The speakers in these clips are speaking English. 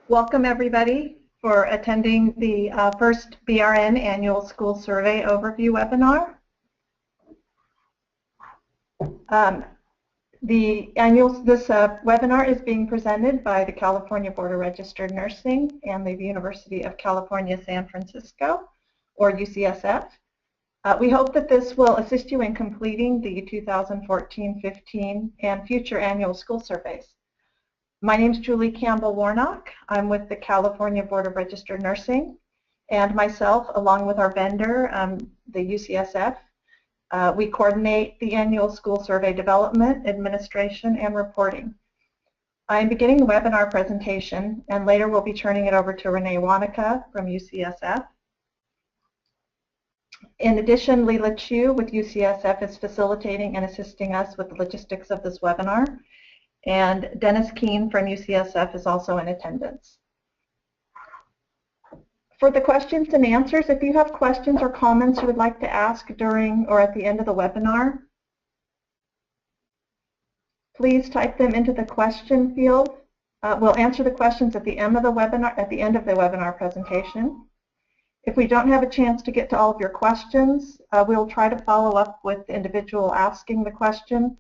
Welcome everybody for attending the first BRN Annual School Survey Overview webinar. This webinar is being presented by the California Board of Registered Nursing and the University of California, San Francisco, or UCSF. We hope that this will assist you in completing the 2014-15 and future annual school surveys. My name is Julie Campbell-Warnock. I'm with the California Board of Registered Nursing, and myself, along with our vendor, the UCSF, we coordinate the annual school survey development, administration, and reporting. I'm beginning the webinar presentation, and later we'll be turning it over to Renae Waneka from UCSF. In addition, Leila Chu with UCSF is facilitating and assisting us with the logistics of this webinar. And Dennis Keene from UCSF is also in attendance. For the questions and answers, if you have questions or comments you would like to ask during or at the end of the webinar, please type them into the question field. We'll answer the questions at the end of the webinar presentation. If we don't have a chance to get to all of your questions, we'll try to follow up with the individual asking the question,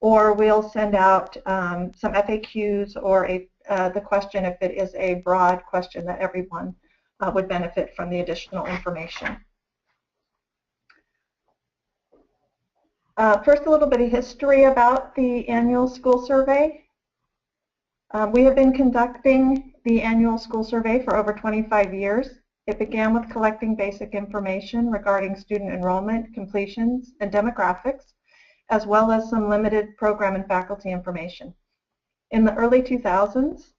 or we'll send out some FAQs or the question if it is a broad question that everyone would benefit from the additional information. First, a little bit of history about the annual school survey. We have been conducting the annual school survey for over 25 years. It began with collecting basic information regarding student enrollment, completions, and demographics, as well as some limited program and faculty information. In the early 2000s,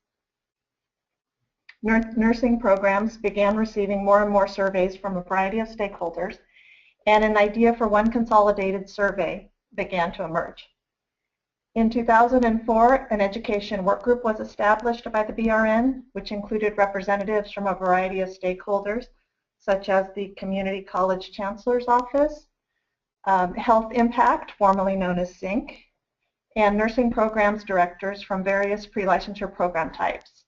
nursing programs began receiving more and more surveys from a variety of stakeholders, and an idea for one consolidated survey began to emerge. In 2004, an education work group was established by the BRN, which included representatives from a variety of stakeholders, such as the Community College Chancellor's Office, Health Impact, formerly known as SYNC, and nursing programs directors from various pre-licensure program types,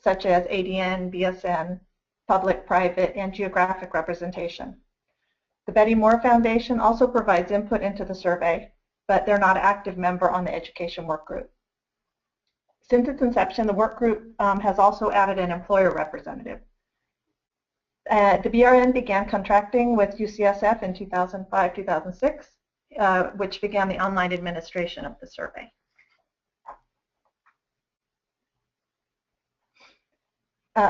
such as ADN, BSN, public, private, and geographic representation. The Betty Moore Foundation also provides input into the survey, but they're not an active member on the education work group. Since its inception, the work group has also added an employer representative. The BRN began contracting with UCSF in 2005-2006, which began the online administration of the survey.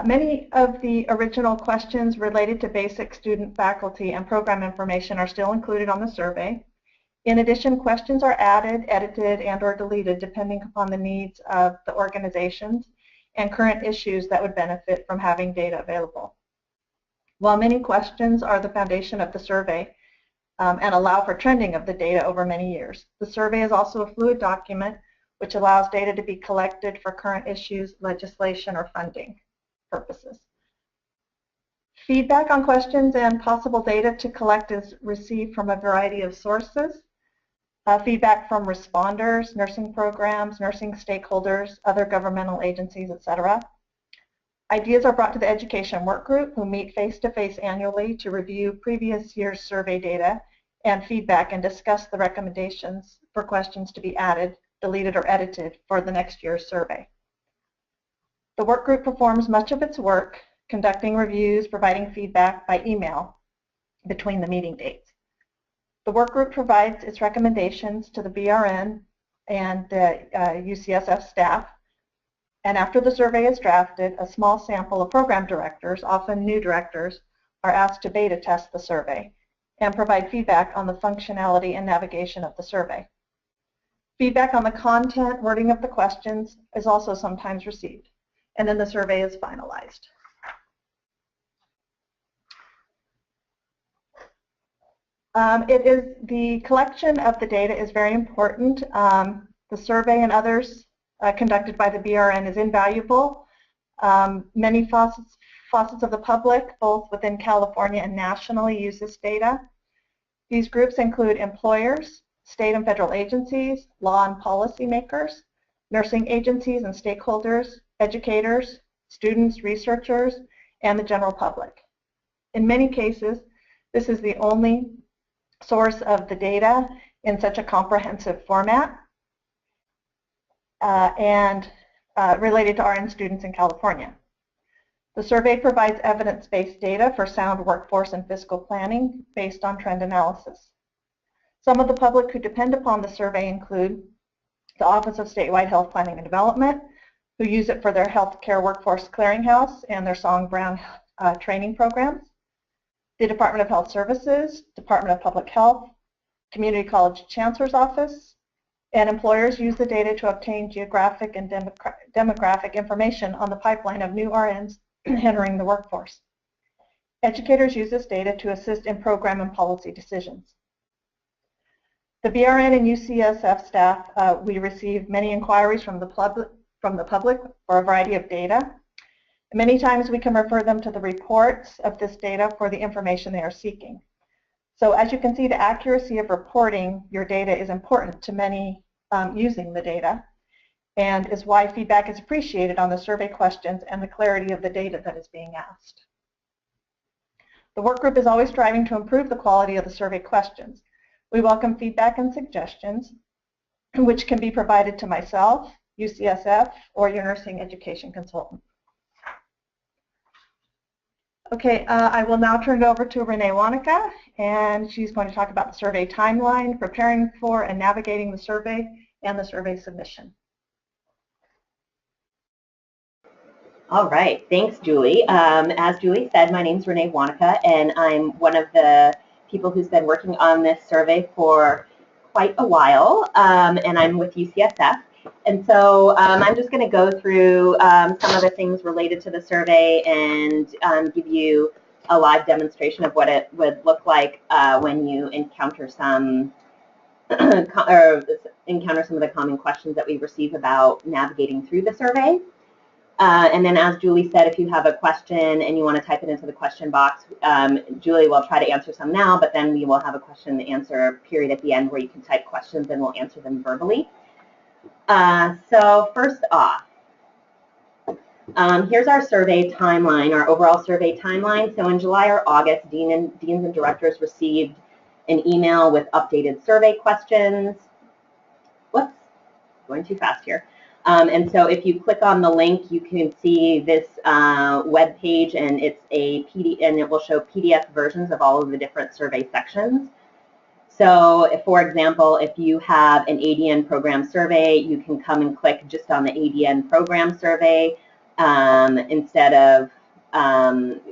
Many of the original questions related to basic student, faculty, and program information are still included on the survey. In addition, questions are added, edited, and/or deleted depending upon the needs of the organizations and current issues that would benefit from having data available. While many questions are the foundation of the survey and allow for trending of the data over many years, the survey is also a fluid document which allows data to be collected for current issues, legislation, or funding purposes. Feedback on questions and possible data to collect is received from a variety of sources. Feedback from responders, nursing programs, nursing stakeholders, other governmental agencies, etc. Ideas are brought to the education work group, who meet face-to-face annually to review previous year's survey data and feedback and discuss the recommendations for questions to be added, deleted, or edited for the next year's survey. The work group performs much of its work conducting reviews, providing feedback by email between the meeting dates. The work group provides its recommendations to the BRN and the UCSF staff. And after the survey is drafted, a small sample of program directors, often new directors, are asked to beta test the survey and provide feedback on the functionality and navigation of the survey. Feedback on the content, wording of the questions is also sometimes received, and then the survey is finalized. The collection of the data is very important. The survey and others conducted by the BRN is invaluable. Many facets of the public, both within California and nationally, use this data. These groups include employers, state and federal agencies, law and policy makers, nursing agencies and stakeholders, educators, students, researchers, and the general public. In many cases, this is the only source of the data in such a comprehensive format and related to RN students in California. The survey provides evidence-based data for sound workforce and fiscal planning based on trend analysis. Some of the public who depend upon the survey include the Office of Statewide Health Planning and Development, who use it for their healthcare workforce clearinghouse and their Song-Brown training programs, the Department of Health Services, Department of Public Health, Community College Chancellor's Office, and employers use the data to obtain geographic and demographic information on the pipeline of new RNs entering the workforce. Educators use this data to assist in program and policy decisions. The BRN and UCSF staff, we receive many inquiries from the public for a variety of data. Many times we can refer them to the reports of this data for the information they are seeking. So as you can see, the accuracy of reporting your data is important to many using the data, and is why feedback is appreciated on the survey questions and the clarity of the data that is being asked. The work group is always striving to improve the quality of the survey questions. We welcome feedback and suggestions, which can be provided to myself, UCSF, or your nursing education consultant. Okay, I will now turn it over to Renae Waneka, and she's going to talk about the survey timeline, preparing for and navigating the survey, and the survey submission. All right, thanks, Julie. As Julie said, my name is Renae Waneka, and I'm one of the people who's been working on this survey for quite a while, and I'm with UCSF. And so I'm just going to go through some of the things related to the survey and give you a live demonstration of what it would look like when you encounter some some of the common questions that we receive about navigating through the survey. And then, as Julie said, if you have a question and you want to type it into the question box, Julie will try to answer some now, but then we will have a question and answer period at the end where you can type questions and we'll answer them verbally. So first off, here's our survey timeline, our overall survey timeline. So in July or August, deans and directors received an email with updated survey questions. Whoops, going too fast here. And so if you click on the link, you can see this web page, and it's a PDF, and it will show PDF versions of all of the different survey sections. So, for example, if you have an ADN program survey, you can come and click just on the ADN program survey instead of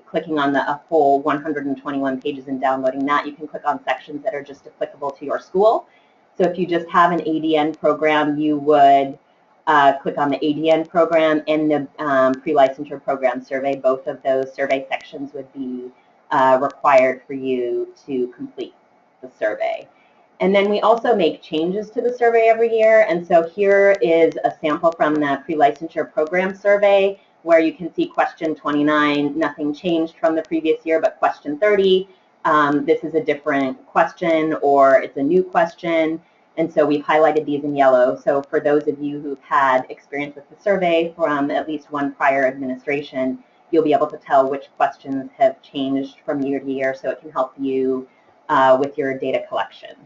clicking on a full 121 pages and downloading that. You can click on sections that are just applicable to your school. So if you just have an ADN program, you would click on the ADN program and the pre-licensure program survey. Both of those survey sections would be required for you to complete the survey. And then we also make changes to the survey every year. And so here is a sample from the pre-licensure program survey where you can see question 29, nothing changed from the previous year, but question 30, this is a different question or it's a new question. And so we've highlighted these in yellow. So for those of you who've had experience with the survey from at least one prior administration, you'll be able to tell which questions have changed from year to year, so it can help you with your data collection.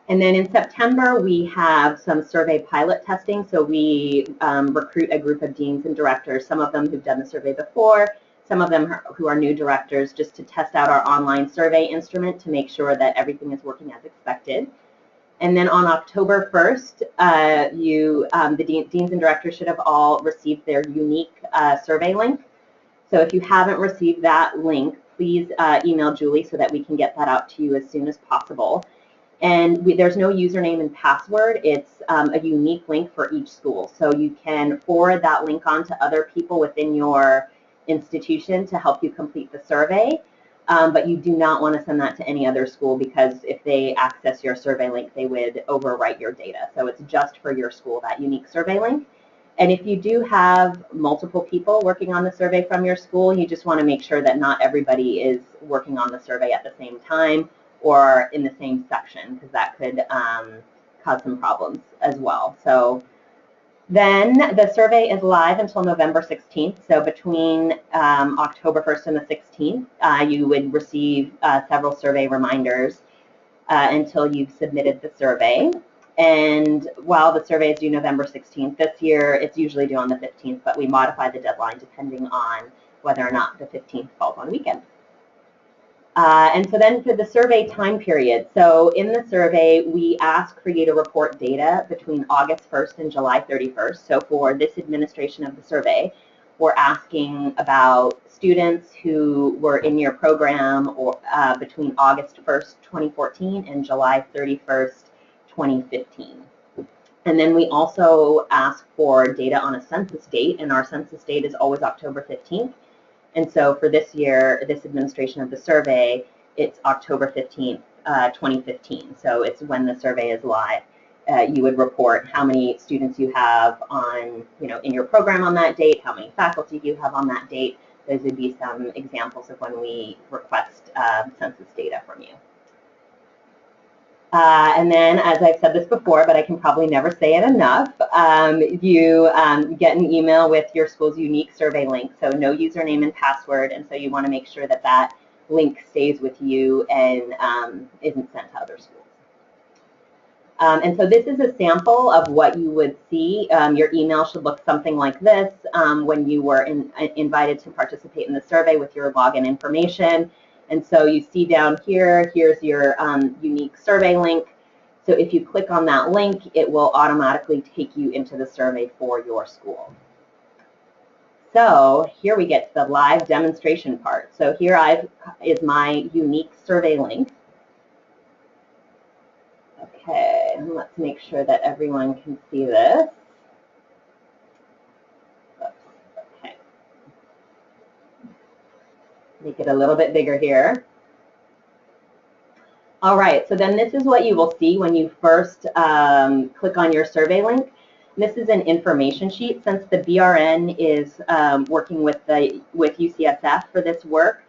And then in September, we have some survey pilot testing. So we recruit a group of deans and directors, some of them who've done the survey before, some of them who are new directors, just to test out our online survey instrument to make sure that everything is working as expected. And then on October 1st, the deans and directors should have all received their unique survey link. So if you haven't received that link, please email Julie so that we can get that out to you as soon as possible. And there's no username and password. It's a unique link for each school. So you can forward that link on to other people within your institution to help you complete the survey. But you do not want to send that to any other school, because if they access your survey link, they would overwrite your data. So it's just for your school, that unique survey link. And if you do have multiple people working on the survey from your school, you just want to make sure that not everybody is working on the survey at the same time or in the same section, because that could cause some problems as well. So then the survey is live until November 16th. So between October 1st and the 16th, you would receive several survey reminders until you've submitted the survey. And while the survey is due November 16th, this year it's usually due on the 15th, but we modify the deadline depending on whether or not the 15th falls on a weekend. And so then for the survey time period, so in the survey we ask for you to report data between August 1st and July 31st. So for this administration of the survey, we're asking about students who were in your program or between August 1st, 2014 and July 31st, 2015. And then we also ask for data on a census date, and our census date is always October 15th. And so for this year, this administration of the survey, it's October 15th, 2015. So it's when the survey is live. You would report how many students you have on, in your program on that date, how many faculty you have on that date. Those would be some examples of when we request census data from you. And then, as I've said this before, but I can probably never say it enough, you get an email with your school's unique survey link, so no username and password, and so you want to make sure that that link stays with you and isn't sent to other schools. And so this is a sample of what you would see. Your email should look something like this when you were invited to participate in the survey with your login information. And so you see down here, here's your unique survey link. So if you click on that link, it will automatically take you into the survey for your school. So here we get to the live demonstration part. So here is my unique survey link. Okay, and let's make sure that everyone can see this. Make it a little bit bigger here. All right, so then this is what you will see when you first click on your survey link. This is an information sheet. Since the BRN is working with UCSF for this work,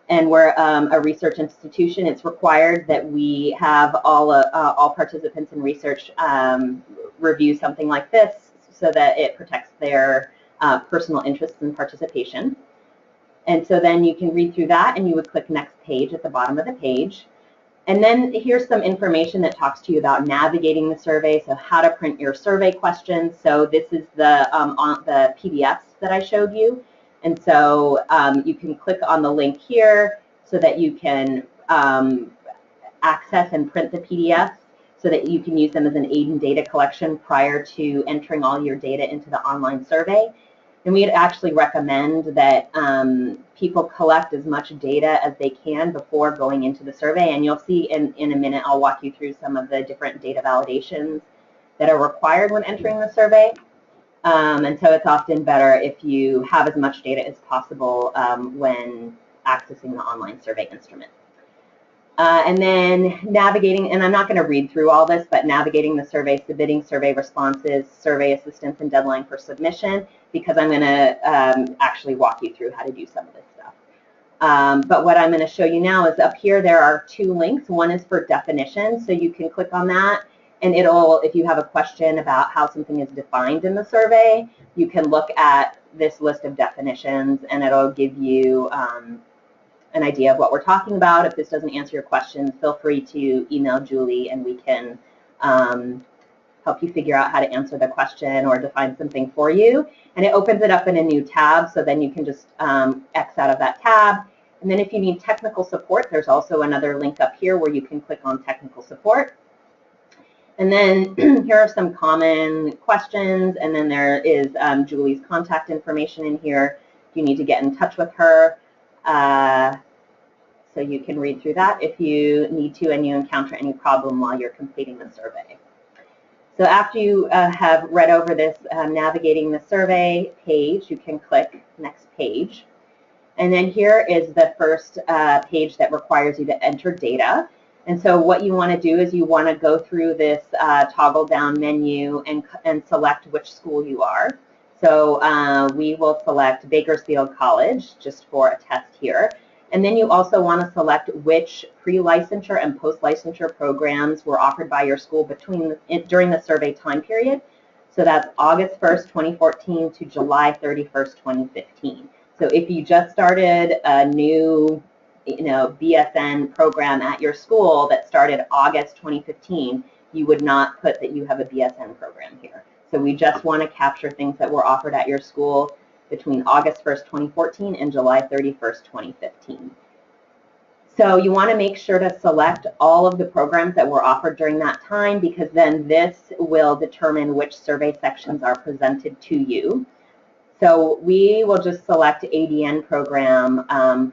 and we're a research institution, it's required that we have all participants in research review something like this so that it protects their personal interests and participation. And so then you can read through that, and you would click next page at the bottom of the page. And then here's some information that talks to you about navigating the survey, so how to print your survey questions. So this is the PDFs that I showed you. And so you can click on the link here so that you can access and print the PDFs so that you can use them as an aid in data collection prior to entering all your data into the online survey. And we'd actually recommend that people collect as much data as they can before going into the survey. And you'll see in a minute, I'll walk you through some of the different data validations that are required when entering the survey. And so it's often better if you have as much data as possible when accessing the online survey instrument. And then navigating, and I'm not going to read through all this, but navigating the survey, submitting survey responses, survey assistance, and deadline for submission, because I'm going to actually walk you through how to do some of this stuff. But what I'm going to show you now is up here there are two links. One is for definitions, so you can click on that, and it'll, if you have a question about how something is defined in the survey, you can look at this list of definitions, and it'll give you an idea of what we're talking about. If this doesn't answer your question, feel free to email Julie, and we can help you figure out how to answer the question or define something for you. And it opens it up in a new tab, so then you can just X out of that tab. And then if you need technical support, there's also another link up here where you can click on technical support. And then here are some common questions, and then there is Julie's contact information in here if you need to get in touch with her. So you can read through that if you need to and you encounter any problem while you're completing the survey. So after you have read over this navigating the survey page, you can click next page. And then here is the first page that requires you to enter data. And so what you want to do is you want to go through this toggle down menu and select which school you are. So we will select Bakersfield College just for a test here. And then you also want to select which pre-licensure and post-licensure programs were offered by your school during the survey time period. So that's August 1st, 2014 to July 31st, 2015. So if you just started a new BSN program at your school that started August 2015, you would not put that you have a BSN program here. So we just want to capture things that were offered at your school between August 1st, 2014 and July 31st, 2015. So you want to make sure to select all of the programs that were offered during that time, because then this will determine which survey sections are presented to you. So we will just select ADN program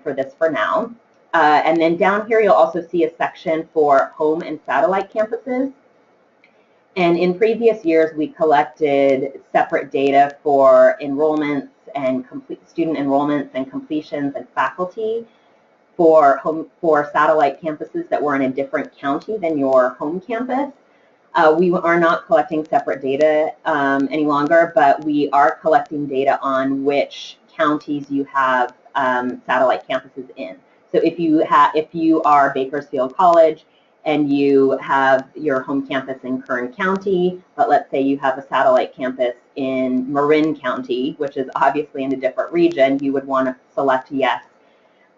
for this for now. And then down here, you'll also see a section for home and satellite campuses. And in previous years, we collected separate data for enrollments and student enrollments and completions and faculty for satellite campuses that were in a different county than your home campus. We are not collecting separate data any longer, but we are collecting data on which counties you have satellite campuses in. So if you are Bakersfield College and you have your home campus in Kern County, but let's say you have a satellite campus in Marin County, which is obviously in a different region, you would want to select yes.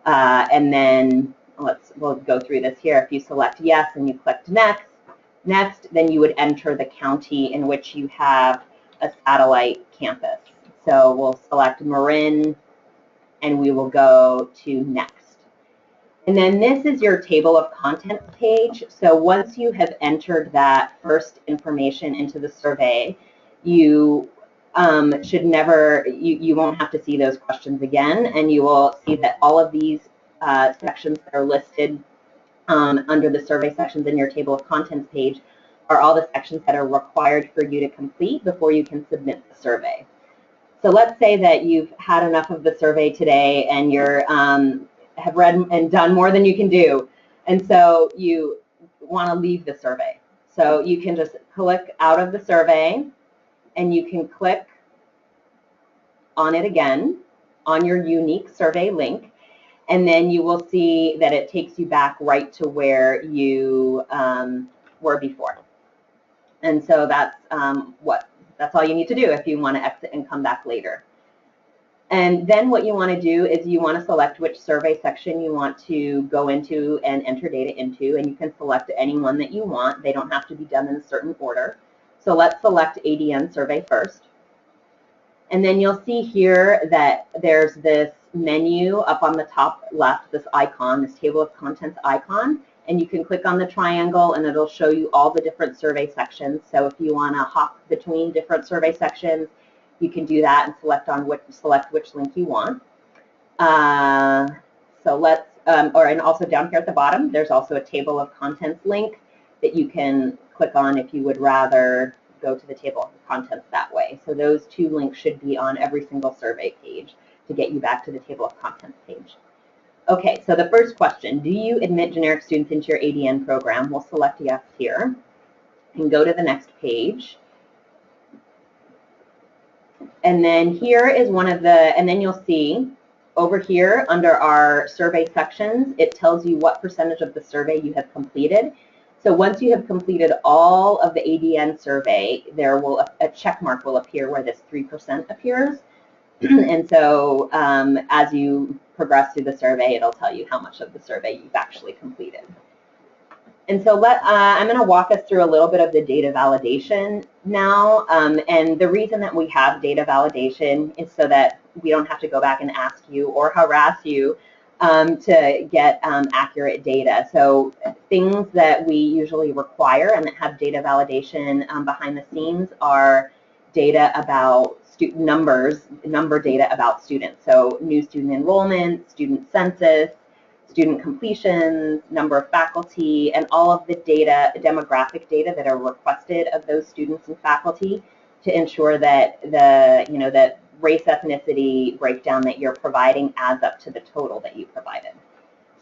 And then we'll go through this here. If you select yes and you click next, then you would enter the county in which you have a satellite campus. So we'll select Marin and we will go to next. And then this is your table of contents page. So once you have entered that first information into the survey, you you won't have to see those questions again, and you will see that all of these sections that are listed under the survey sections in your table of contents page are all the sections that are required for you to complete before you can submit the survey. So let's say that you've had enough of the survey today and you're have read and done more than you can do, and so you want to leave the survey. So you can just click out of the survey and you can click on it again on your unique survey link, and then you will see that it takes you back right to where you were before. And so that's all you need to do if you want to exit and come back later. And then what you want to do is you want to select which survey section you want to go into and enter data into, and you can select any one that you want. They don't have to be done in a certain order. So let's select ADN survey first. And then you'll see here that there's this menu up on the top left, this icon, this table of contents icon, and you can click on the triangle and it'll show you all the different survey sections. So if you want to hop between different survey sections, you can do that and select which link you want. So let's, and also down here at the bottom, there's also a table of contents link that you can click on if you would rather go to the table of contents that way. So those two links should be on every single survey page to get you back to the table of contents page. Okay, so the first question, do you admit generic students into your ADN program? We'll select yes here and go to the next page. And then here is and then you'll see over here under our survey sections, it tells you what percentage of the survey you have completed. So once you have completed all of the ADN survey, a check mark will appear where this 3% appears. And so as you progress through the survey, it'll tell you how much of the survey you've actually completed. And so I'm going to walk us through a little bit of the data validation now. And the reason that we have data validation is so that we don't have to go back and ask you or harass you to get accurate data. So things that we usually require and that have data validation behind the scenes are data about number data about students. So new student enrollment, student census, student completions, number of faculty, and all of the data, demographic data that are requested of those students and faculty to ensure that that race ethnicity breakdown that you're providing adds up to the total that you provided.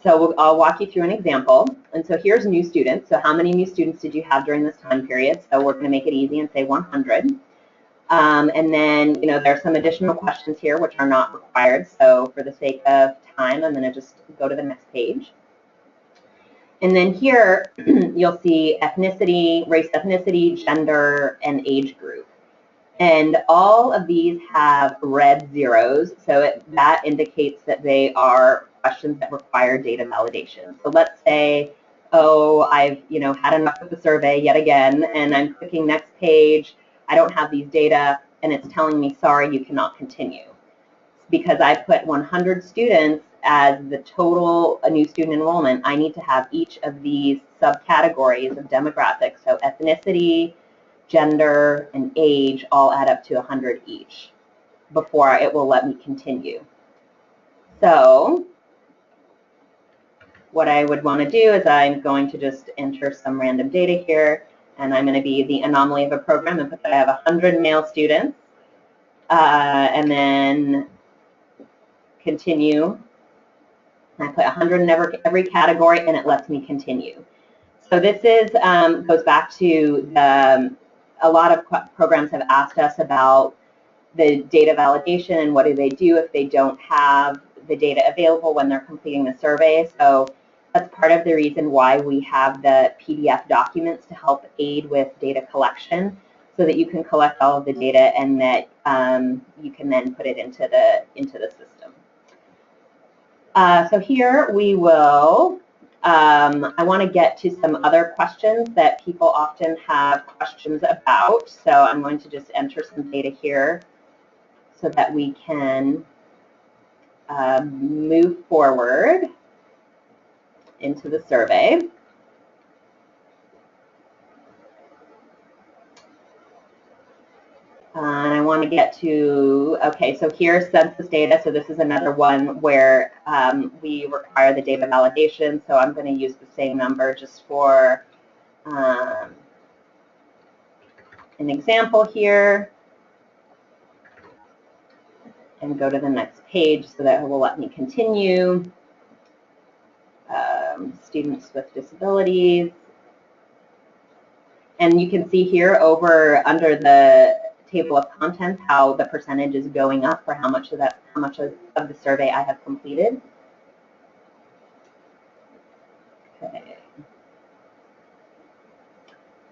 So I'll walk you through an example. And so here's new students. So how many new students did you have during this time period? So we're going to make it easy and say 100. And then, there's some additional questions here which are not required. So for the sake of time, I'm going to just go to the next page. And then here, you'll see ethnicity, race, ethnicity, gender, and age group. And all of these have red zeros, so that indicates that they are questions that require data validation. So let's say, oh, I've had enough of the survey yet again, and I'm clicking next page. I don't have these data, and it's telling me, sorry, you cannot continue. Because I put 100 students as the total new student enrollment, I need to have each of these subcategories of demographics, so ethnicity, gender, and age all add up to 100 each before it will let me continue. So what I would want to do is I'm going to just enter some random data here, and I'm going to be the anomaly of a program and put that I have 100 male students, and then continue. I put 100 in every category, and it lets me continue. So this is goes back to a lot of programs have asked us about the data validation and what do they do if they don't have the data available when they're completing the survey. So that's part of the reason why we have the PDF documents to help aid with data collection, so that you can collect all of the data and that you can then put it into the system. So here we will, I want to get to some other questions that people often have questions about. So I'm going to just enter some data here so that we can move forward into the survey. And I want to get to, okay, so here's census data. So this is another one where we require the data validation. So I'm going to use the same number just for an example here. And go to the next page so that it will let me continue. Students with disabilities. And you can see here under the table of contents how the percentage is going up for how much of the survey I have completed. Okay.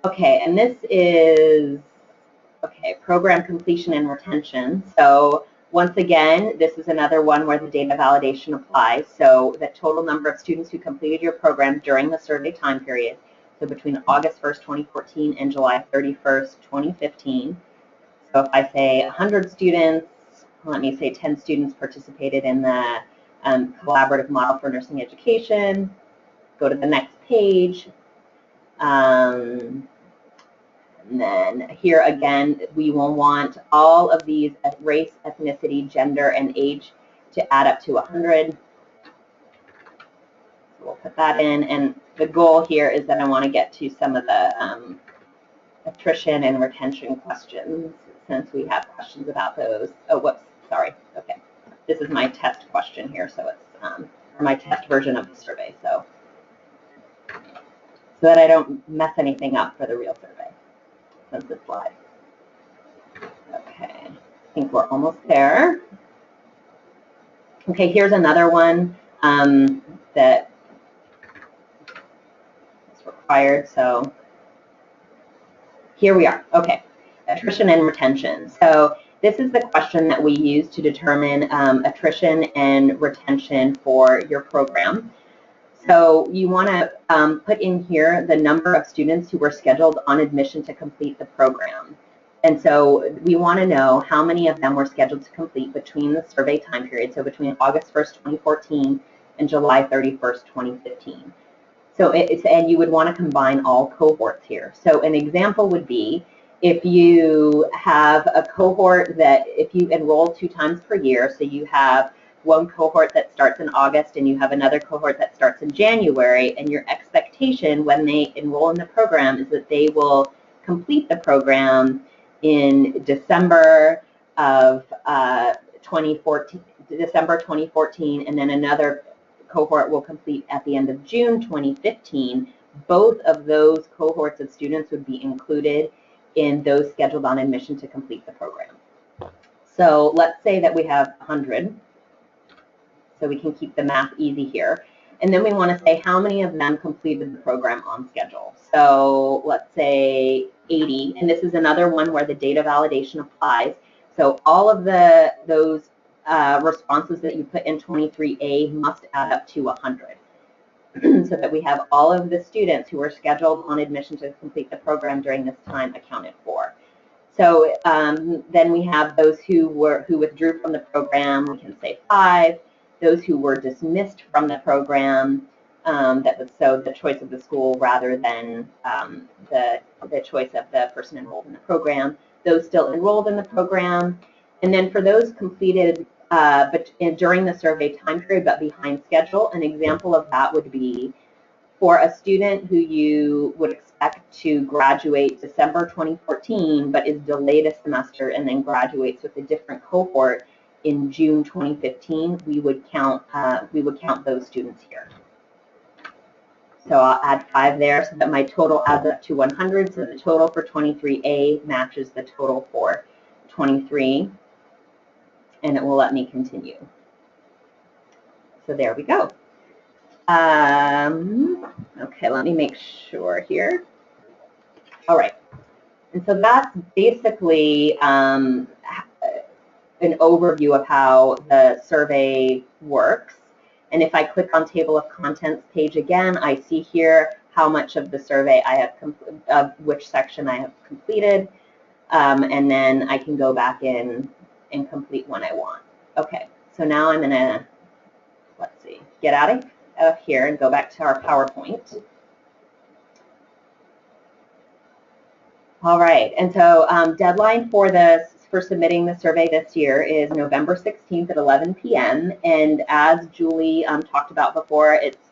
Okay, and this is program completion and retention. So once again, this is another one where the data validation applies. So the total number of students who completed your program during the survey time period, so between August 1st, 2014 and July 31st, 2015. So if I say 100 students, let me say 10 students participated in the collaborative model for nursing education. Go to the next page. And then here again, we will want all of these race, ethnicity, gender, and age to add up to 100. So we'll put that in. And the goal here is that I want to get to some of the attrition and retention questions, since we have questions about those. Oh, whoops, sorry. Okay, this is my test question here, so it's or my test version of the survey, so that I don't mess anything up for the real survey, since it's live. Okay, I think we're almost there. Okay, here's another one that is required. So here we are. Okay, attrition and retention. So this is the question that we use to determine attrition and retention for your program. So you want to put in here the number of students who were scheduled on admission to complete the program. And so we want to know how many of them were scheduled to complete between the survey time period, so between August 1st, 2014 and July 31st, 2015. So and you would want to combine all cohorts here. So an example would be if you have a cohort that if you enroll 2 times per year, so you have one cohort that starts in August and you have another cohort that starts in January, and your expectation when they enroll in the program is that they will complete the program in December of 2014, and then another cohort will complete at the end of June 2015. Both of those cohorts of students would be included in those scheduled on admission to complete the program. So let's say that we have 100, so we can keep the math easy here. And then we want to say how many of them completed the program on schedule. So let's say 80, and this is another one where the data validation applies. So all of those responses that you put in 23A must add up to 100. So that we have all of the students who were scheduled on admission to complete the program during this time accounted for. So then we have those who withdrew from the program, we can say 5. Those who were dismissed from the program, that was so the choice of the school rather than the choice of the person enrolled in the program. Those still enrolled in the program. And then for those completed during the survey time period but behind schedule, an example of that would be for a student who you would expect to graduate December 2014 but is delayed a semester and then graduates with a different cohort in June 2015, we would count those students here. So I'll add 5 there so that my total adds up to 100. So the total for 23A matches the total for 23, and it will let me continue. So there we go. Okay, let me make sure here. All right, and so that's basically an overview of how the survey works. And if I click on Table of Contents page again, I see here how much of the survey I have of which section I have completed, and then I can go back in and complete when I want. Okay, so now I'm gonna, let's see, get out of here and go back to our PowerPoint. All right, and so deadline for submitting the survey this year is November 16th at 11 p.m. And as Julie talked about before, it's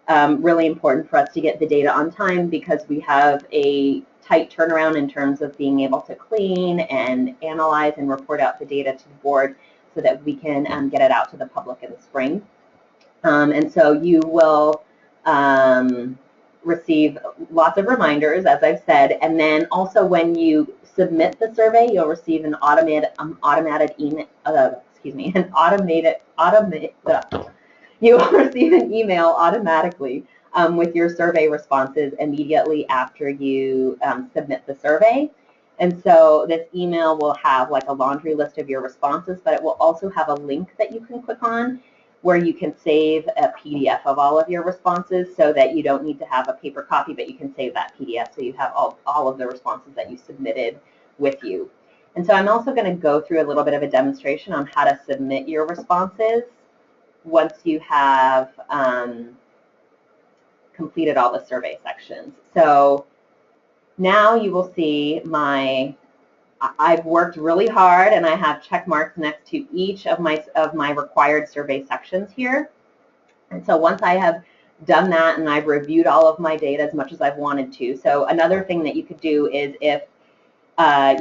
really important for us to get the data on time because we have a tight turnaround in terms of being able to clean and analyze and report out the data to the board so that we can get it out to the public in the spring. And so you will receive lots of reminders, as I've said, and then also when you submit the survey, you'll receive an you will receive an email automatically with your survey responses immediately after you submit the survey. And so this email will have like a laundry list of your responses, but it will also have a link that you can click on where you can save a PDF of all of your responses so that you don't need to have a paper copy, but you can save that PDF so you have all of the responses that you submitted with you. And so I'm also going to go through a little bit of a demonstration on how to submit your responses once you have completed all the survey sections. So now you will see I've worked really hard and I have check marks next to each of my required survey sections here. And so once I have done that and I've reviewed all of my data as much as I've wanted to. So another thing that you could do is if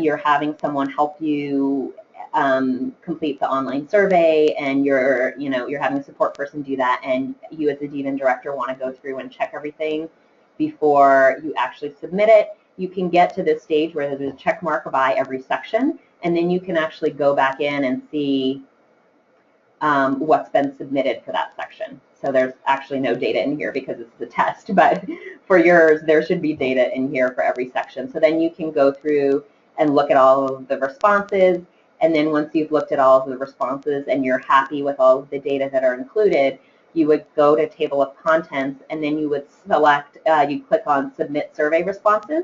you're having someone help you complete the online survey and you're having a support person do that and you as the dean and director want to go through and check everything before you actually submit it, you can get to this stage where there's a check mark by every section, and then you can actually go back in and see what's been submitted for that section. So there's actually no data in here because this is a test, but for yours, there should be data in here for every section. So then you can go through and look at all of the responses, and then once you've looked at all of the responses and you're happy with all of the data that are included, you would go to Table of Contents, and then you would select, you click on Submit Survey Responses.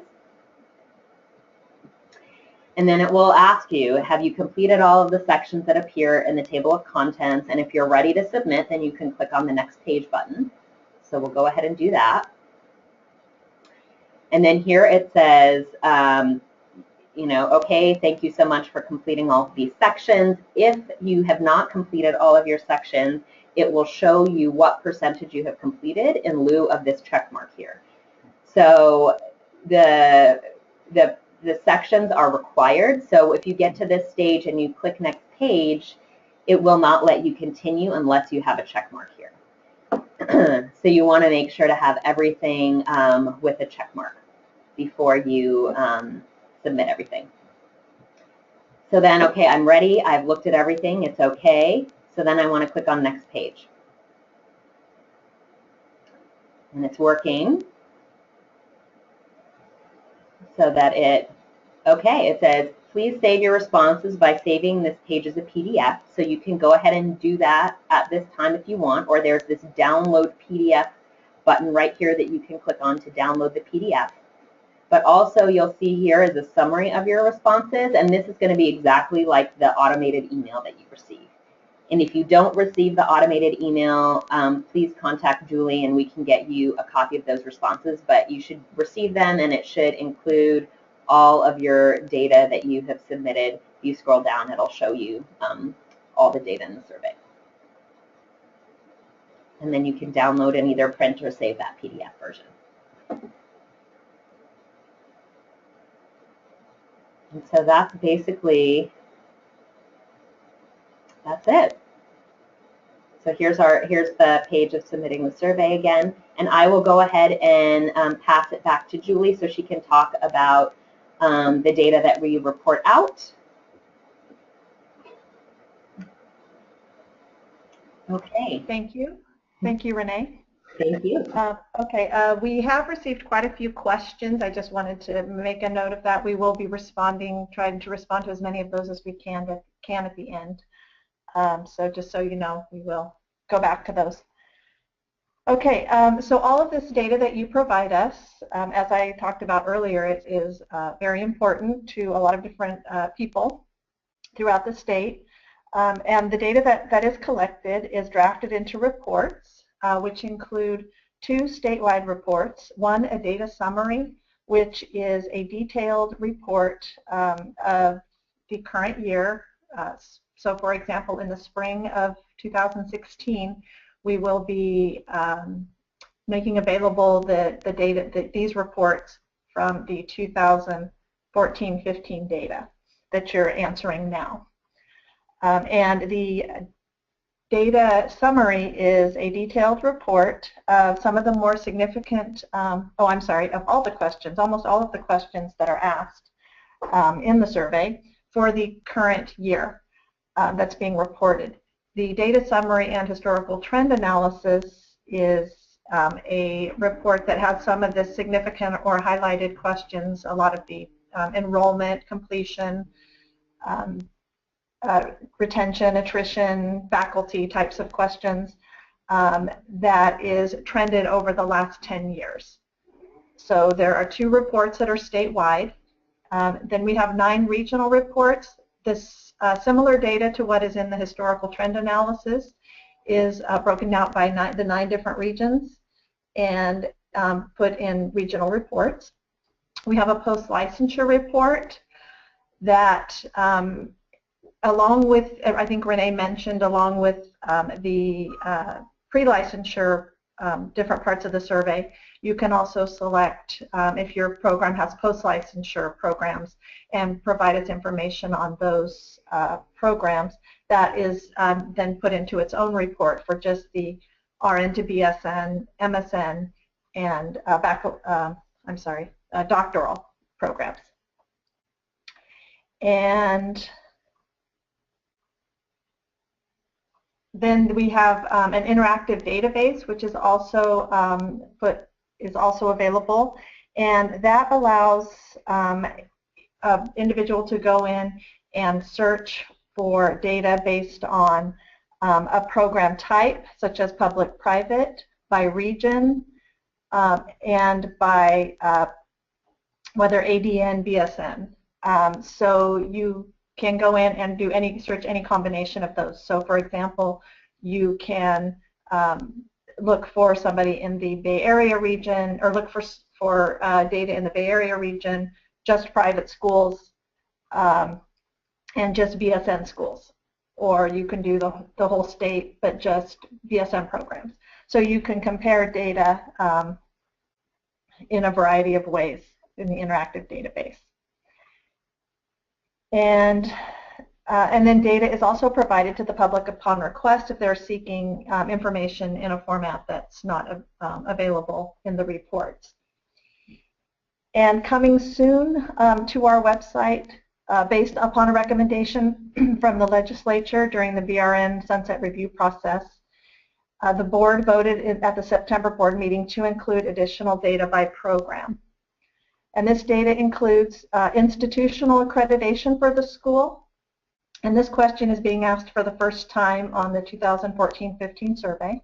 And then it will ask you, have you completed all of the sections that appear in the Table of Contents? And if you're ready to submit, then you can click on the Next Page button. So we'll go ahead and do that. And then here it says, okay, thank you so much for completing all of these sections. If you have not completed all of your sections, it will show you what percentage you have completed in lieu of this check mark here. So the sections are required. So if you get to this stage and you click Next Page, it will not let you continue unless you have a check mark here. So you want to make sure to have everything with a check mark before you submit everything. So then, okay, I'm ready. I've looked at everything. It's okay. So then I want to click on next page. And it's working so that it says, please save your responses by saving this page as a PDF. So you can go ahead and do that at this time if you want, or there's this download PDF button right here that you can click on to download the PDF. But also you'll see here is a summary of your responses, and this is going to be exactly like the automated email that you receive. And if you don't receive the automated email, please contact Julie and we can get you a copy of those responses, but you should receive them and it should include all of your data that you have submitted. If you scroll down, it'll show you all the data in the survey. And then you can download and either print or save that PDF version. And so that's basically, that's it. So here's the page of submitting the survey again, and I will go ahead and pass it back to Julie so she can talk about the data that we report out. Okay. Thank you. Thank you, Renae. Thank you. Okay, we have received quite a few questions. I just wanted to make a note of that. We will be trying to respond to as many of those as we can at the end. So just so you know, we will go back to those. Okay, so all of this data that you provide us, as I talked about earlier, it is very important to a lot of different people throughout the state. And the data that is collected is drafted into reports, which include 2 statewide reports. One, a data summary, which is a detailed report of the current year. So for example, in the spring of 2016, we will be making available the data, these reports from the 2014-15 data that you're answering now. And the data summary is a detailed report of some of the more significant, of all the questions, almost all of the questions that are asked in the survey for the current year that's being reported. The data summary and historical trend analysis is a report that has some of the significant or highlighted questions, a lot of the enrollment, completion, retention, attrition, faculty types of questions that is trended over the last 10 years. So there are 2 reports that are statewide. Then we have 9 regional reports. This similar data to what is in the historical trend analysis is broken out by the 9 different regions and put in regional reports. We have a post-licensure report that along with, I think Renae mentioned, along with the pre-licensure different parts of the survey, you can also select if your program has post-licensure programs and provide its information on those programs. That is then put into its own report for just the RN to BSN, MSN, and doctoral programs. And then we have an interactive database, which is also available, and that allows an individual to go in and search for data based on a program type, such as public-private, by region, and by whether ADN, BSN. So you can go in and do search any combination of those. So for example, you can look for somebody in the Bay Area region, or look for data in the Bay Area region, just private schools, and just BSN schools. Or you can do the whole state, but just BSN programs. So you can compare data in a variety of ways in the interactive database. And then data is also provided to the public upon request if they're seeking information in a format that's not available in the reports. And coming soon to our website, based upon a recommendation from the legislature during the BRN sunset review process, the board voted at the September board meeting to include additional data by program. And this data includes institutional accreditation for the school. And this question is being asked for the first time on the 2014-15 survey.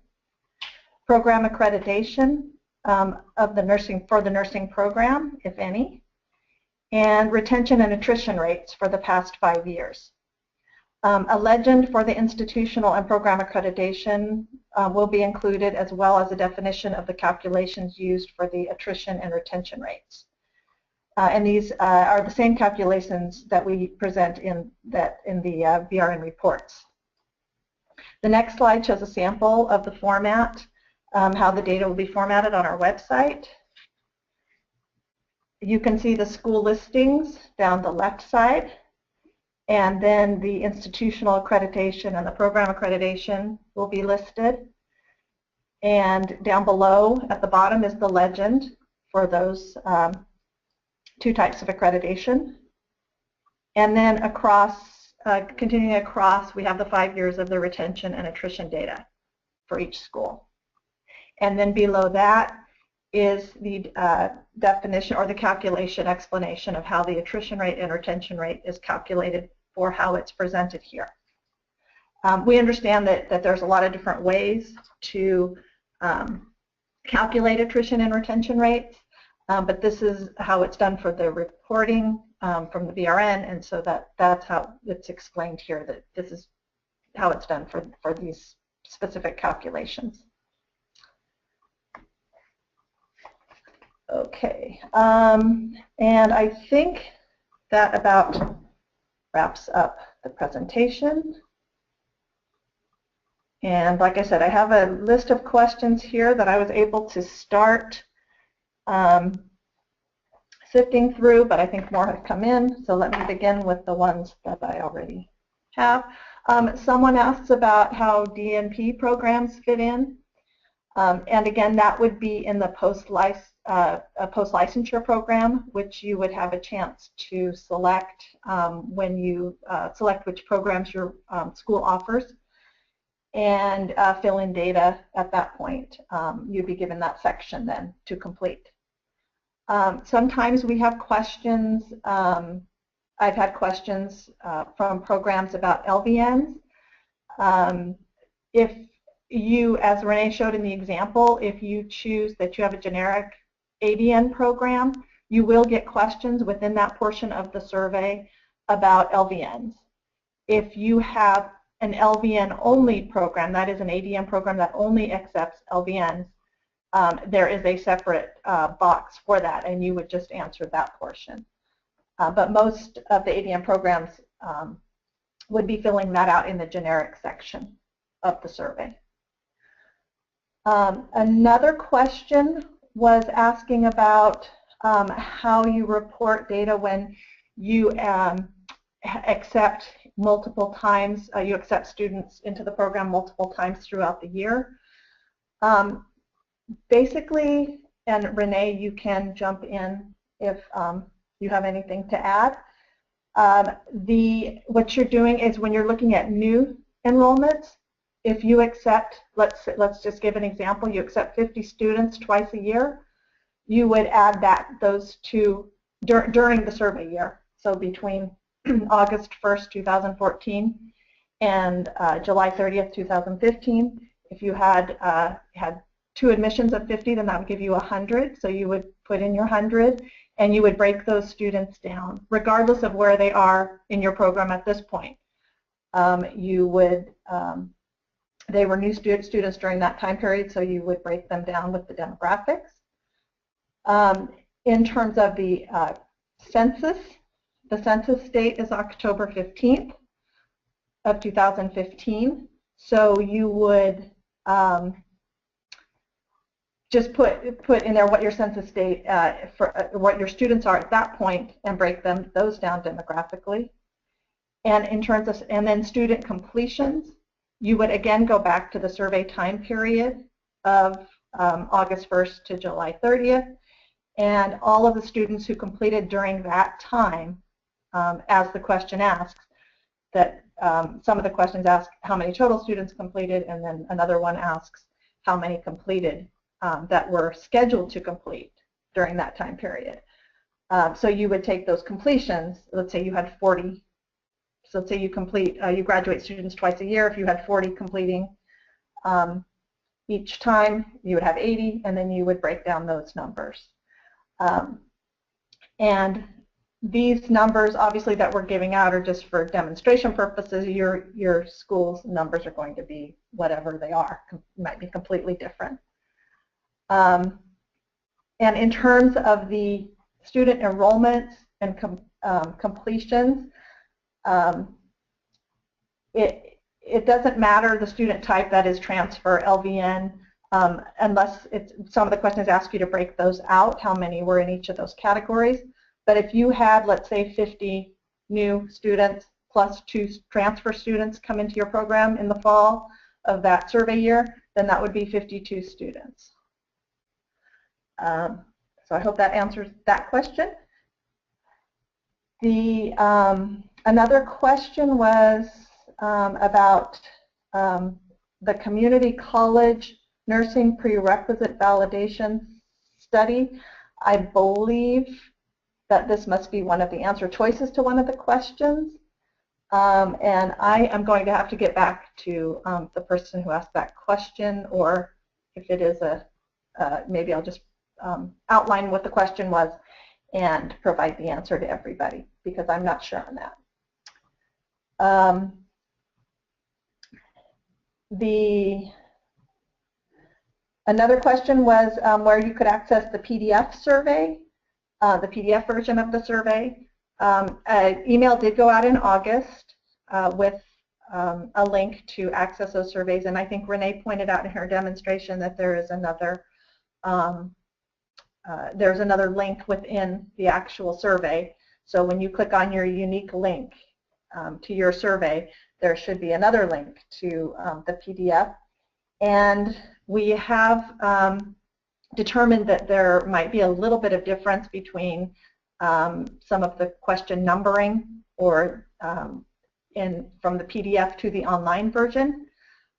Program accreditation for the nursing program, if any, and retention and attrition rates for the past 5 years. A legend for the institutional and program accreditation will be included, as well as a definition of the calculations used for the attrition and retention rates. And these are the same calculations that we present in the BRN reports. The next slide shows a sample of the format, how the data will be formatted on our website. You can see the school listings down the left side, and then the institutional accreditation and the program accreditation will be listed. And down below at the bottom is the legend for those two types of accreditation. And then across, continuing across, we have the 5 years of the retention and attrition data for each school. And then below that is the definition or the calculation explanation of how the attrition rate and retention rate is calculated for how it's presented here. We understand that there's a lot of different ways to calculate attrition and retention rates, but this is how it's done for the reporting from the BRN, and so that's how it's explained here, that this is how it's done for these specific calculations. Okay, and I think that about wraps up the presentation. And like I said, I have a list of questions here that I was able to start sifting through, but I think more have come in, so let me begin with the ones that I already have. Someone asks about how DNP programs fit in, and again, that would be in the post-licensure program, which you would have a chance to select when you select which programs your school offers, and fill in data at that point. You'd be given that section then to complete. Sometimes we have questions. I've had questions from programs about LVNs. If you, as Renae showed in the example, if you choose that you have a generic ADN program, you will get questions within that portion of the survey about LVNs. If you have an LVN only program, that is an ADN program that only accepts LVNs, there is a separate box for that, and you would just answer that portion. But most of the ADN programs would be filling that out in the generic section of the survey. Another question was asking about how you report data when you accept multiple times, you accept students into the program multiple times throughout the year. Basically, and Renae, you can jump in if you have anything to add. What you're doing is when you're looking at new enrollments, if you accept, let's just give an example, you accept 50 students twice a year, you would add those two during the survey year. So between August 1st, 2014 and July 30th, 2015, if you had two admissions of 50, then that would give you 100. So you would put in your 100, and you would break those students down, regardless of where they are in your program at this point. You would, they were new students during that time period, so you would break them down with the demographics. In terms of the census date is October 15th of 2015. So you would just put in there what your census date for what your students are at that point, and break those down demographically. And in terms of, and then student completions, you would again go back to the survey time period of August 1st to July 30th, and all of the students who completed during that time, as the question asks, that some of the questions ask how many total students completed, and then another one asks how many completed that were scheduled to complete during that time period. So you would take those completions. Let's say you had 40. So let's say you complete, you graduate students twice a year. If you had 40 completing each time, you would have 80, and then you would break down those numbers. And these numbers, obviously, that we're giving out are just for demonstration purposes. Your school's numbers are going to be whatever they are. Might be completely different. And in terms of the student enrollments and completions, it doesn't matter the student type, that is transfer, LVN, unless some of the questions ask you to break those out, how many were in each of those categories. But if you had, let's say, 50 new students plus 2 transfer students come into your program in the fall of that survey year, then that would be 52 students. So I hope that answers that question. Another question was about the community college nursing prerequisite validation study. I believe that this must be one of the answer choices to one of the questions. And I am going to have to get back to the person who asked that question, or if it is maybe I'll just outline what the question was and provide the answer to everybody, because I'm not sure on that. Another question was where you could access the PDF survey, the PDF version of the survey. An email did go out in August with a link to access those surveys, and I think Renae pointed out in her demonstration that there is another there's another link within the actual survey. So when you click on your unique link to your survey, there should be another link to the PDF. And we have determined that there might be a little bit of difference between some of the question numbering or from the PDF to the online version.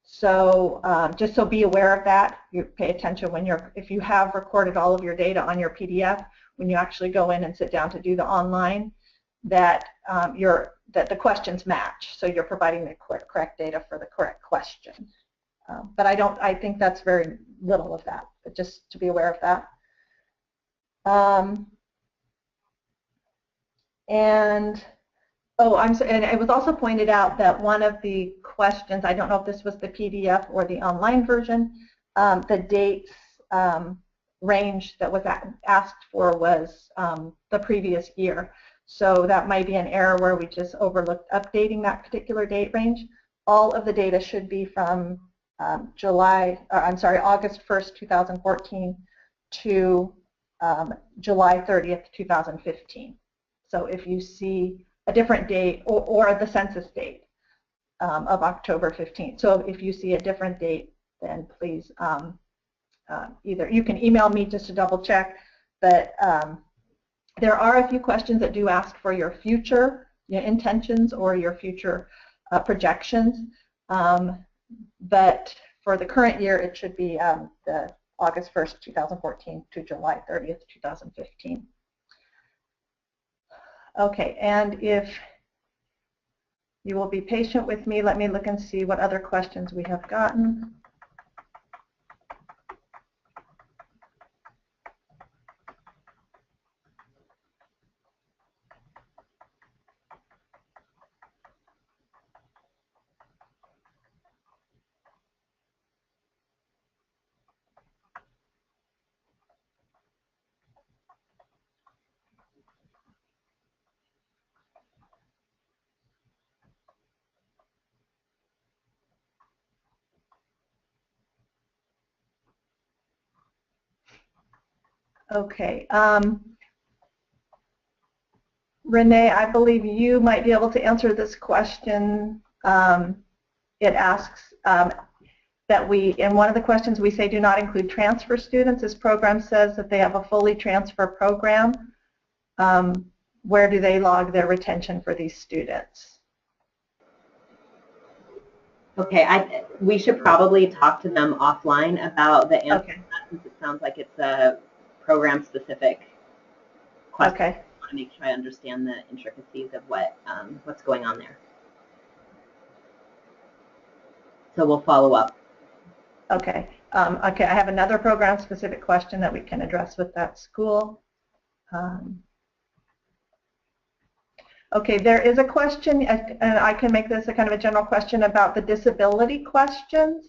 So just so be aware of that. You pay attention when if you have recorded all of your data on your PDF, when you actually go in and sit down to do the online, that that the questions match. So you're providing the correct data for the correct question. But I think that's very little of that, but just to be aware of that. And it was also pointed out that one of the questions, I don't know if this was the PDF or the online version, the dates range that was asked for was the previous year. So that might be an error where we just overlooked updating that particular date range. All of the data should be from August 1st, 2014 to July 30th, 2015. So if you see a different date, or the census date of October 15th. So if you see a different date, then please either you can email me just to double check, but there are a few questions that do ask for your future intentions or your future projections, but for the current year it should be the August 1st, 2014 to July 30th, 2015. Okay, and if you will be patient with me, let me look and see what other questions we have gotten. Okay, Renae, I believe you might be able to answer this question. It asks, that in one of the questions we say do not include transfer students. This program says that they have a fully transfer program. Where do they log their retention for these students? Okay, we should probably talk to them offline about the answer to that, since it sounds like it's a program-specific question. Okay. I want to make sure I understand the intricacies of what's going on there. So we'll follow up. Okay. Okay, I have another program-specific question that we can address with that school. Okay, there is a question, and I can make this a kind of a general question about the disability questions.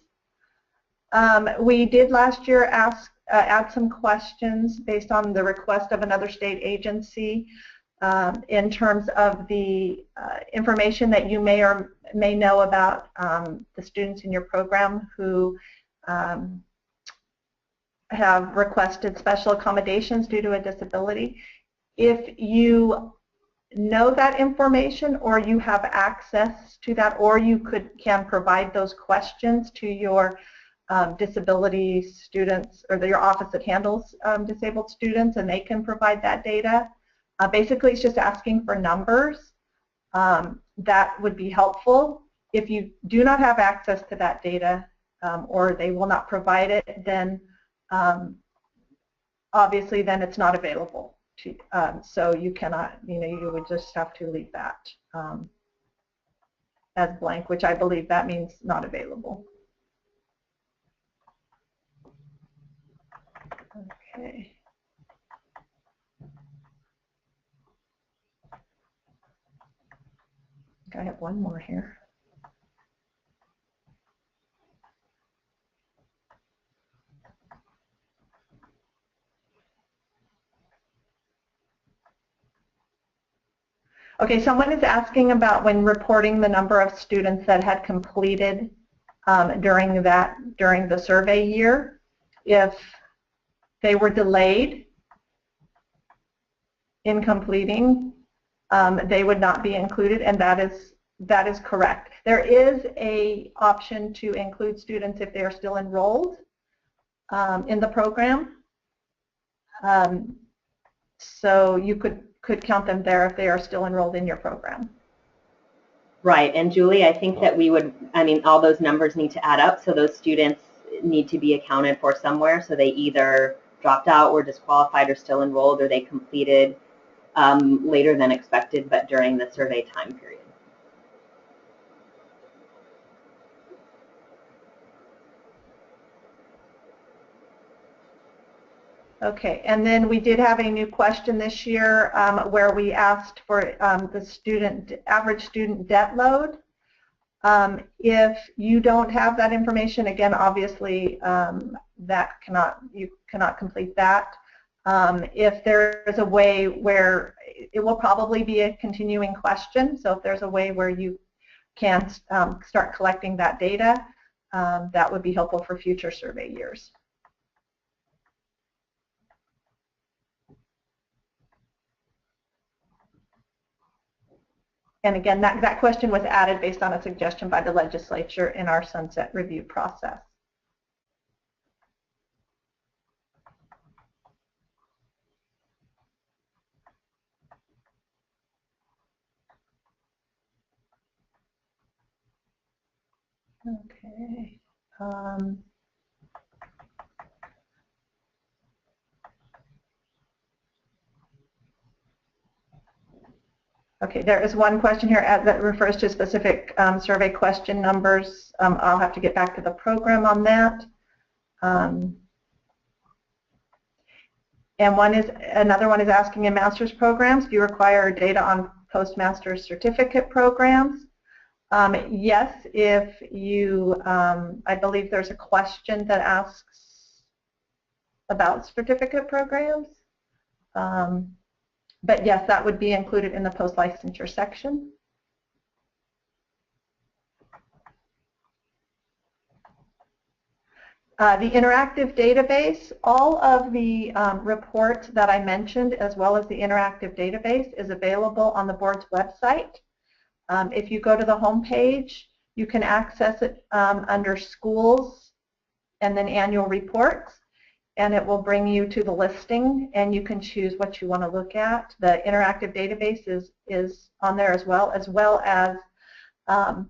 We did last year add some questions based on the request of another state agency in terms of the information that you may or may know about the students in your program who have requested special accommodations due to a disability. If you know that information, or you have access to that, or you can provide those questions to your disability students, or your office that handles disabled students, and they can provide that data. Basically, it's just asking for numbers. That would be helpful. If you do not have access to that data, or they will not provide it, then obviously then it's not available. So you cannot, you would just have to leave that as blank, which I believe that means not available. Okay. I think I have one more here. Okay, someone is asking about when reporting the number of students that had completed during the survey year, if they were delayed in completing, they would not be included, and that is correct. There is an option to include students if they are still enrolled in the program. So you could count them there if they are still enrolled in your program. Right, and Julie, I think that all those numbers need to add up, so those students need to be accounted for somewhere, so they either dropped out or disqualified or still enrolled, or they completed later than expected, but during the survey time period. Okay, and then we did have a new question this year where we asked for the average student debt load. If you don't have that information, again, obviously you cannot complete that. If there is a way where it will probably be a continuing question, so if there's a way where you can start collecting that data, that would be helpful for future survey years. And again, that question was added based on a suggestion by the legislature in our sunset review process. Okay. Okay, there is one question here that refers to specific survey question numbers. I'll have to get back to the program on that. And another one is asking in master's programs, do you require data on postmaster's certificate programs? Yes, if you, I believe there's a question that asks about certificate programs. But yes, that would be included in the post-licensure section. The interactive database, all of the reports that I mentioned, as well as the interactive database, is available on the board's website. If you go to the home page, you can access it under schools and then annual reports, and it will bring you to the listing, and you can choose what you want to look at. The interactive database is on there as well as a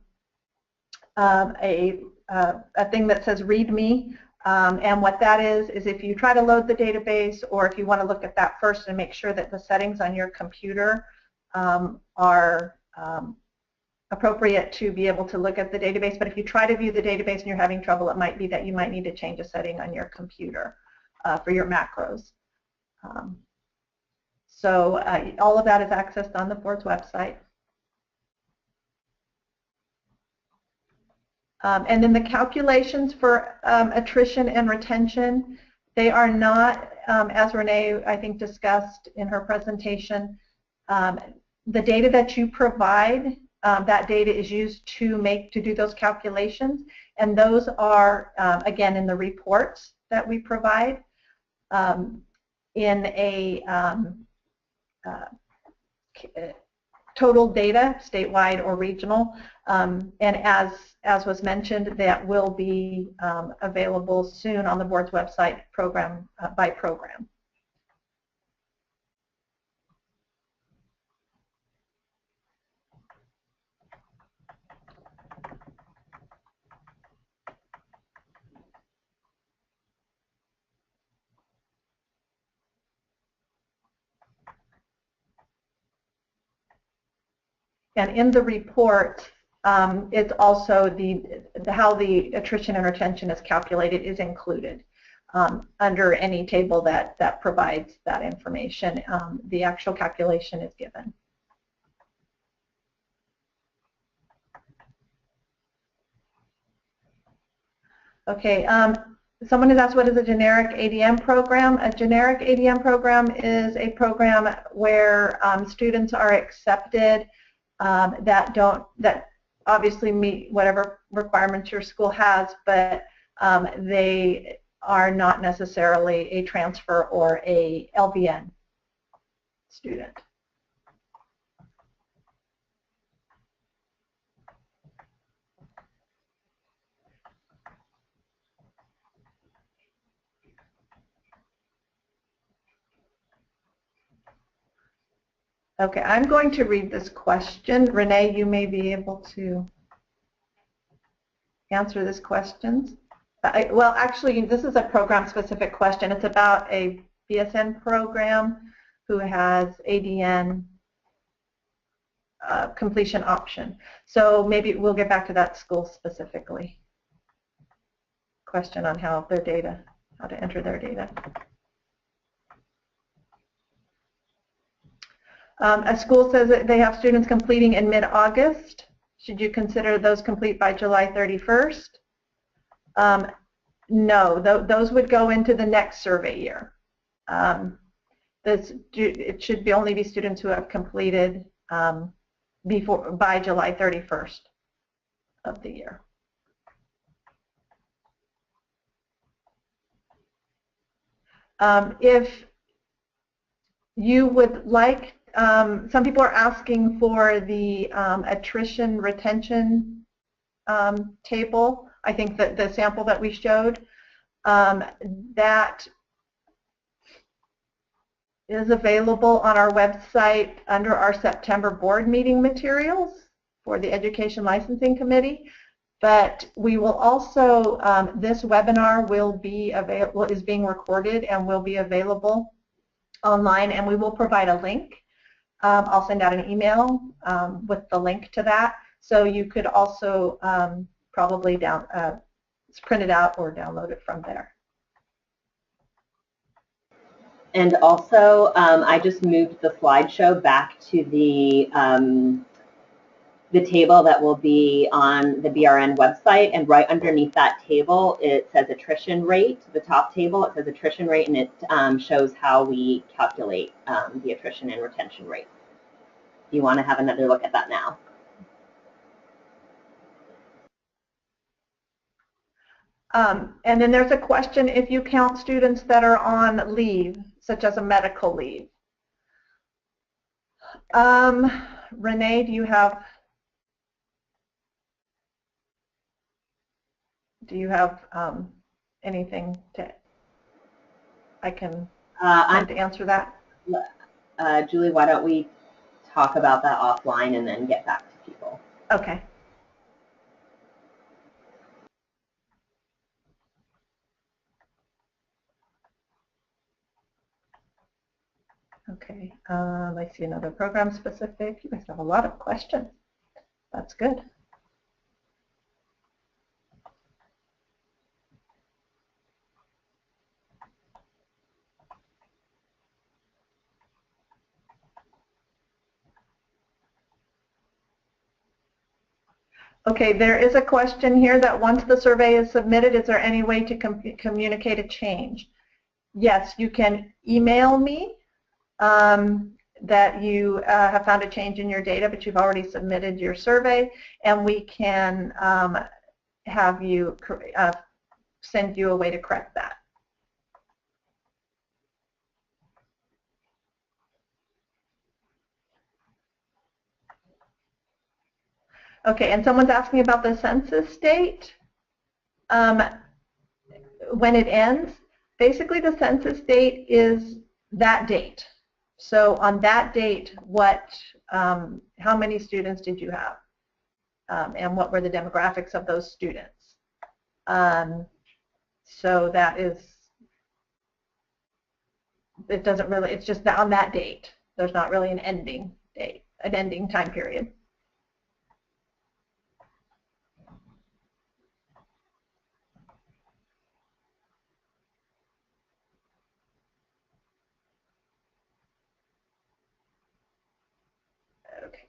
thing that says read me, and what that is if you try to load the database, or if you want to look at that first and make sure that the settings on your computer are appropriate to be able to look at the database. But if you try to view the database and you're having trouble, it might be that you might need to change a setting on your computer for your macros. So all of that is accessed on the board's website. And then the calculations for attrition and retention, they are not, as Renee, I think, discussed in her presentation, the data that you provide, that data is used to do those calculations, and those are, again, in the reports that we provide in a total data, statewide or regional, and as was mentioned, that will be available soon on the board's website, program by program. And in the report, it's also how the attrition and retention is calculated is included under any table that provides that information. The actual calculation is given. Okay. Someone has asked, what is a generic ADM program? A generic ADM program is a program where students are accepted that obviously meet whatever requirements your school has, but they are not necessarily a transfer or a LVN student. Okay, I'm going to read this question. Renee, you may be able to answer this question. Well, actually, this is a program-specific question. It's about a BSN program who has ADN completion option. So maybe we'll get back to that school specifically. Question on how to enter their data. A school says that they have students completing in mid-August. Should you consider those complete by July 31st? No, those would go into the next survey year. It should only be students who have completed by July 31st of the year. If you would like, some people are asking for the attrition retention table. I think that the sample that we showed, that is available on our website under our September board meeting materials for the Education Licensing Committee. But we will also, this webinar will be available, is being recorded and will be available online, and we will provide a link. I'll send out an email with the link to that, so you could also probably print it out or download it from there. And also, I just moved the slideshow back to the table that will be on the BRN website, and right underneath that table it says attrition rate. The top table, it says attrition rate, and it shows how we calculate the attrition and retention rate. You want to have another look at that now? And then there's a question, if you count students that are on leave, such as a medical leave. Renee, do you have anything I can I'm to answer that? Julie, why don't we talk about that offline and then get back to people? Okay. Okay, I see another program specific. You guys have a lot of questions. That's good. Okay, there is a question here that once the survey is submitted, is there any way to communicate a change? Yes, you can email me that you have found a change in your data, but you've already submitted your survey, and we can have you send you a way to correct that. Okay, and someone's asking about the census date. When it ends, basically the census date is that date. So on that date, how many students did you have? And what were the demographics of those students? So that is, it doesn't really, it's just on that date. There's not really an ending date, an ending time period. Okay.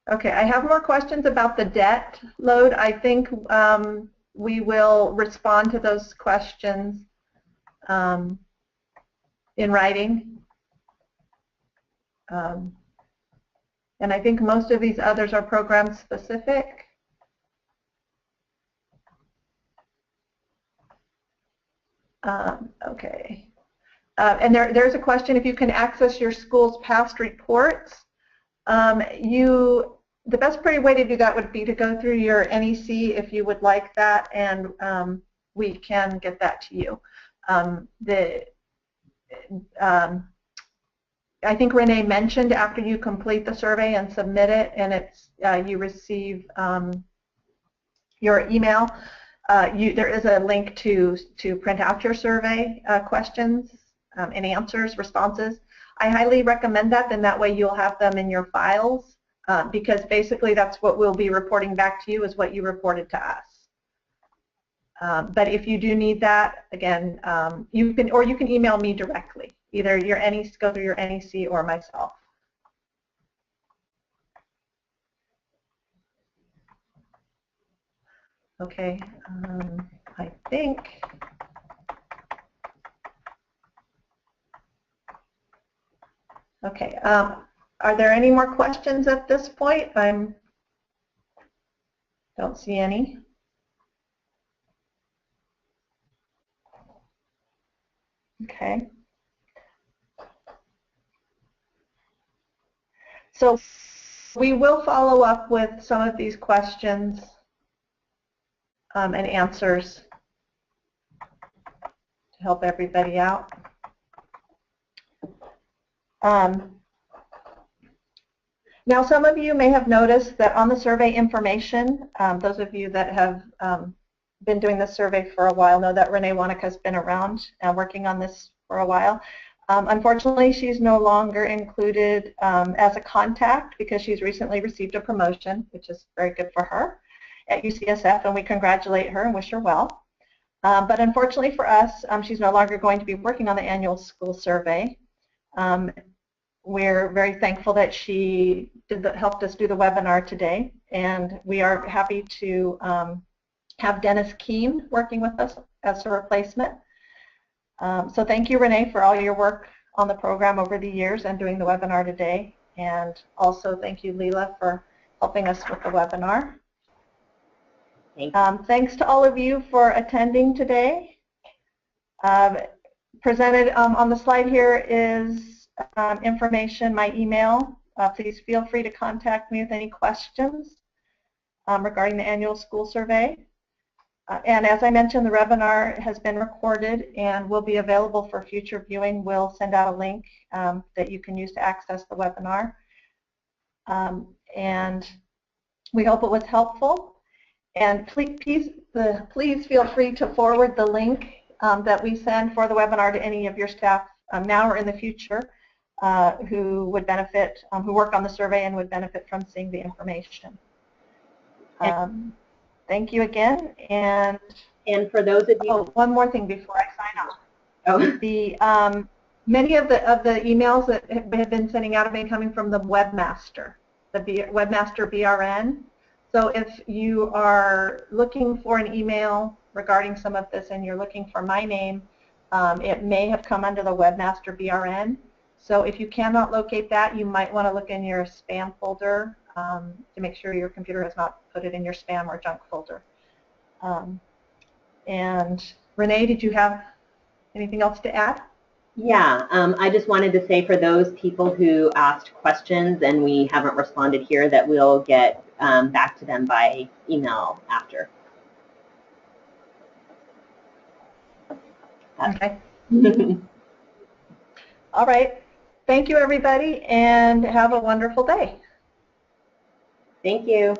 Okay, I have more questions about the debt load. I think we will respond to those questions in writing. And I think most of these others are program specific. Okay. And there's a question, if you can access your school's past reports. The best way to do that would be to go through your NEC if you would like that, and we can get that to you. I think Renae mentioned after you complete the survey and submit it, and it's you receive your email. There is a link to print out your survey questions and answers, responses. I highly recommend that, then that way you'll have them in your files, because basically that's what we'll be reporting back to you is what you reported to us. But if you do need that, again, you can email me directly, either your NEC, go through your NEC or myself. Okay, I think okay. Are there any more questions at this point? Don't see any. Okay. So we will follow up with some of these questions and answers to help everybody out. Now, some of you may have noticed that on the survey information, those of you that have been doing this survey for a while know that Renae Waneka has been around working on this for a while. Unfortunately, she's no longer included as a contact because she's recently received a promotion, which is very good for her at UCSF, and we congratulate her and wish her well. But unfortunately for us, she's no longer going to be working on the annual school survey. We're very thankful that she helped us do the webinar today, and we are happy to have Dennis Keene working with us as a replacement. So thank you, Renae, for all your work on the program over the years and doing the webinar today. And also thank you, Leela, for helping us with the webinar. Thanks to all of you for attending today. Presented on the slide here is information, my email. Please feel free to contact me with any questions regarding the annual school survey. And as I mentioned, the webinar has been recorded and will be available for future viewing. We'll send out a link that you can use to access the webinar. And we hope it was helpful. And please feel free to forward the link that we send for the webinar to any of your staff now or in the future who would benefit, who work on the survey and would benefit from seeing the information. Thank you again. And for those of you, one more thing before I sign off. Oh. The many of the emails that have been sending out have been coming from the webmaster, the webmaster BRN. So if you are looking for an email regarding some of this and you're looking for my name, it may have come under the webmaster BRN. So if you cannot locate that, you might want to look in your spam folder to make sure your computer has not put it in your spam or junk folder. And Renae, did you have anything else to add? Yeah, I just wanted to say for those people who asked questions and we haven't responded here that we'll get back to them by email after. Okay. All right. Thank you, everybody, and have a wonderful day. Thank you.